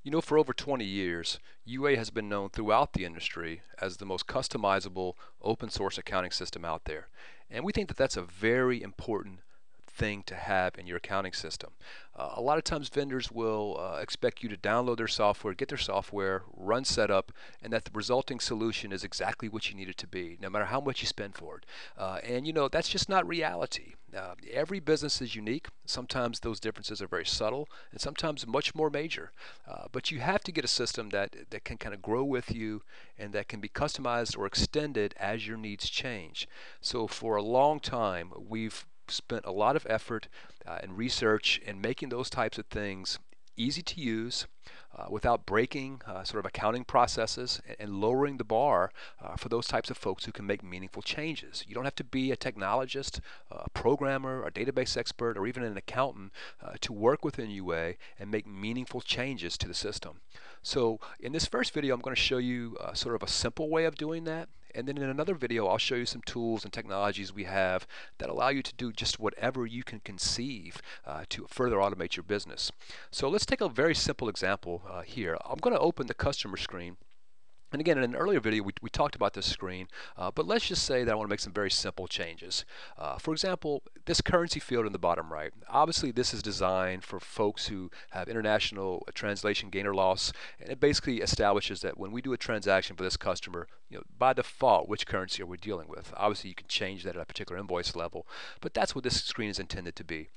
You know, for over 20 years, UA has been known throughout the industry as the most customizable open source accounting system out there. And we think that that's a very important thing to have in your accounting system. A lot of times vendors will expect you to download their software, get their software, run setup, and that the resulting solution is exactly what you need it to be, no matter how much you spend for it. And you know, that's just not reality. Every business is unique. Sometimes those differences are very subtle and sometimes much more major. But you have to get a system that can kind of grow with you and that can be customized or extended as your needs change. So for a long time, we've spent a lot of effort and research in making those types of things easy to use without breaking sort of accounting processes and lowering the bar for those types of folks who can make meaningful changes. You don't have to be a technologist, a programmer, a database expert, or even an accountant to work within UA and make meaningful changes to the system. So in this first video, I'm going to show you sort of a simple way of doing that. And then in another video, I'll show you some tools and technologies we have that allow you to do just whatever you can conceive to further automate your business. So let's take a very simple example here. I'm going to open the customer screen. And again, in an earlier video, we talked about this screen, but let's just say that I want to make some very simple changes. For example, this currency field in the bottom right, obviously this is designed for folks who have international translation gain or loss, and it basically establishes that when we do a transaction for this customer, you know, by default, which currency are we dealing with? Obviously, you can change that at a particular invoice level, but that's what this screen is intended to be.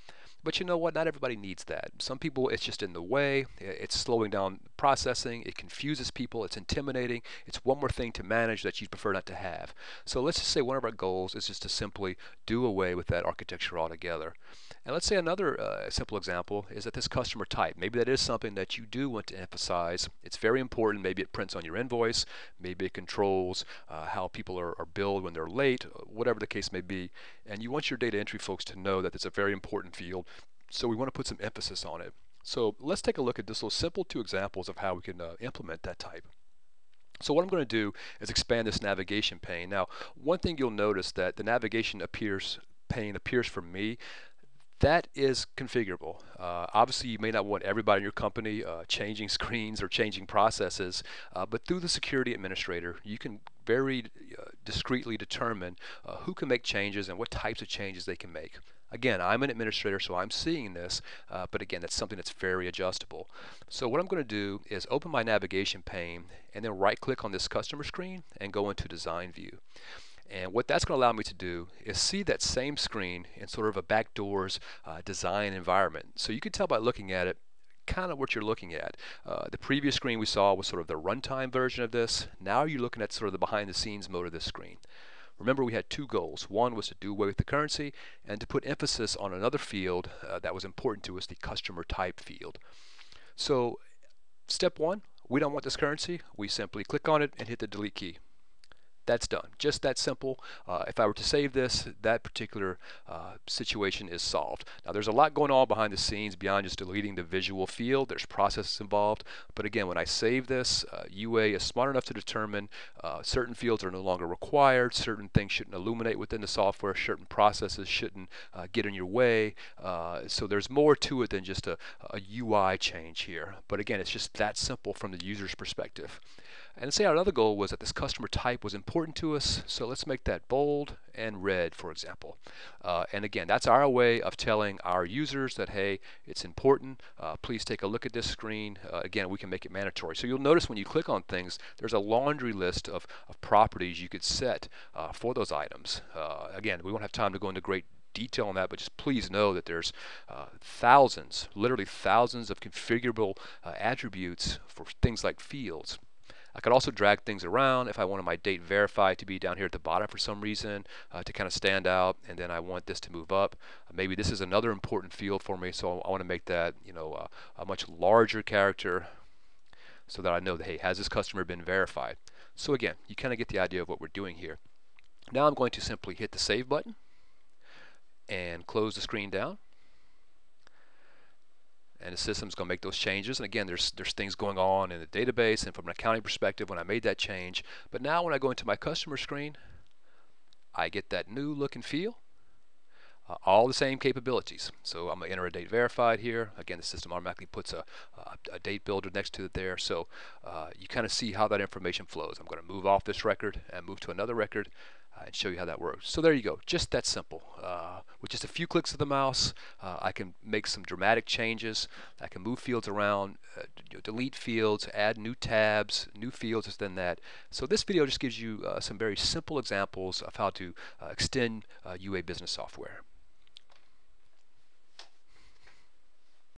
But you know what? Not everybody needs that. Some people, it's just in the way. It's slowing down processing. It confuses people. It's intimidating. It's one more thing to manage that you'd prefer not to have. So let's just say one of our goals is just to simply do away with that architecture altogether. And let's say another simple example is that this customer type, maybe that is something that you do want to emphasize. It's very important. Maybe it prints on your invoice. Maybe it controls how people are billed when they're late, whatever the case may be. And you want your data entry folks to know that it's a very important field. So we want to put some emphasis on it. So let's take a look at this little simple two examples of how we can implement that type. So what I'm going to do is expand this navigation pane. Now, one thing you'll notice that the navigation pane appears for me. That is configurable. Obviously, you may not want everybody in your company changing screens or changing processes, but through the security administrator, you can very discreetly determine who can make changes and what types of changes they can make. Again, I'm an administrator, so I'm seeing this, but again, that's something that's very adjustable. So what I'm going to do is open my navigation pane and then right-click on this customer screen and go into Design View. And what that's going to allow me to do is see that same screen in sort of a backdoors design environment. So you can tell by looking at it kind of what you're looking at. The previous screen we saw was sort of the runtime version of this. Now you're looking at sort of the behind the scenes mode of this screen. Remember, we had two goals. One was to do away with the currency and to put emphasis on another field that was important to us, the customer type field. So step one, we don't want this currency. We simply click on it and hit the delete key. That's done. Just that simple. If I were to save this, that particular situation is solved. Now there's a lot going on behind the scenes beyond just deleting the visual field. There's processes involved. But again, when I save this, UA is smart enough to determine certain fields are no longer required, certain things shouldn't illuminate within the software, certain processes shouldn't get in your way. So there's more to it than just a UI change here. But again, it's just that simple from the user's perspective. And say our other goal was that this customer type was important to us, so let's make that bold and red, for example. And again, that's our way of telling our users that, hey, it's important. Please take a look at this screen. Again, we can make it mandatory. So you'll notice when you click on things, there's a laundry list of properties you could set for those items. Again, we won't have time to go into great detail on that, but just please know that there's thousands, literally thousands of configurable attributes for things like fields. I could also drag things around if I wanted my date verified to be down here at the bottom for some reason to kind of stand out, and then I want this to move up. Maybe this is another important field for me, so I want to make that, you know, a much larger character so that I know that, hey, has this customer been verified? So again, you kind of get the idea of what we're doing here. Now I'm going to simply hit the save button and close the screen down. And the system's going to make those changes. And again, there's things going on in the database and from an accounting perspective when I made that change. But now when I go into my customer screen, I get that new look and feel. all the same capabilities. So I'm going to enter a date verified here. Again, the system automatically puts a date builder next to it there. So you kind of see how that information flows. I'm going to move off this record and move to another record and show you how that works. So there you go, just that simple. With just a few clicks of the mouse, I can make some dramatic changes. I can move fields around, delete fields, add new tabs, new fields within that. So this video just gives you some very simple examples of how to extend UA business software.